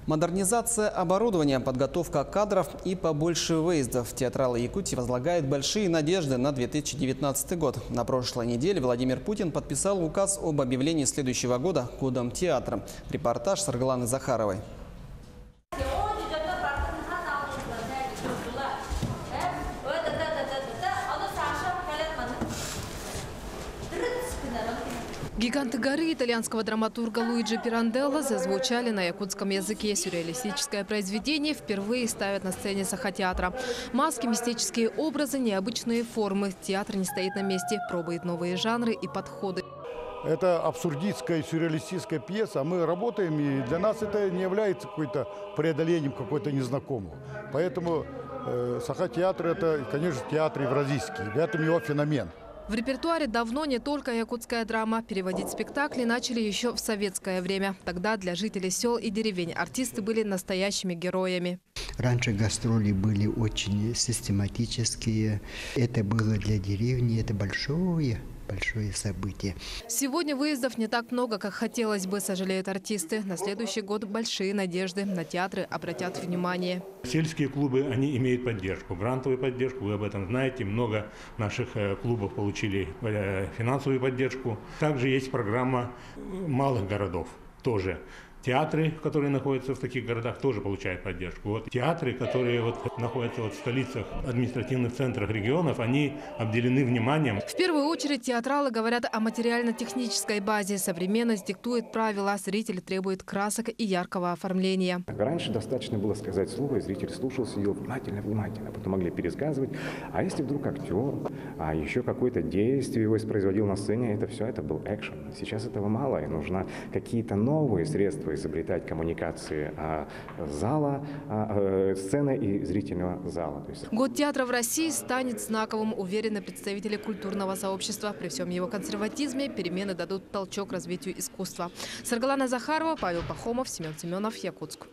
Модернизация оборудования, подготовка кадров и побольше выездов. Театралы Якутии возлагают большие надежды на 2019 год. На прошлой неделе Владимир Путин подписал указ об объявлении следующего года годом театра. Репортаж с Аргаланы Захаровой. Гиганты горы итальянского драматурга Луиджи Пиранделло зазвучали на якутском языке. Сюрреалистическое произведение впервые ставят на сцене Сахатеатра. Маски, мистические образы, необычные формы. Театр не стоит на месте, пробует новые жанры и подходы. Это абсурдистская, сюрреалистическая пьеса. Мы работаем, и для нас это не является какой-то преодолением какой-то незнакомого. Поэтому Сахатеатр – это, конечно, театр евразийский. В этом его феномен. В репертуаре давно не только якутская драма. Переводить спектакли начали еще в советское время. Тогда для жителей сел и деревень артисты были настоящими героями. Раньше гастроли были очень систематические. Это было для деревни, это большое событие. Сегодня выездов не так много, как хотелось бы, сожалеют артисты. На следующий год большие надежды. На театры обратят внимание. Сельские клубы, они имеют поддержку, грантовую поддержку, вы об этом знаете. Много наших клубов получили финансовую поддержку. Также есть программа малых городов тоже. Театры, которые находятся в таких городах, тоже получают поддержку. Вот театры, которые находятся в столицах, административных центрах регионов, они обделены вниманием. В первую очередь театралы говорят о материально-технической базе. Современность диктует правила, зритель требует красок и яркого оформления. Раньше достаточно было сказать слово, и зритель слушал, сидел внимательно, потом могли пересказывать. А если вдруг актер, а еще какое-то действие его воспроизводил на сцене, это был экшен. Сейчас этого мало, и нужно какие-то новые средства изобретать коммуникации зала, сцены и зрительного зала. Год театра в России станет знаковым, уверены представители культурного сообщества. При всем его консерватизме перемены дадут толчок развитию искусства. Аргалана Захарова, Павел Пахомов, Семен Семенов, Якутск.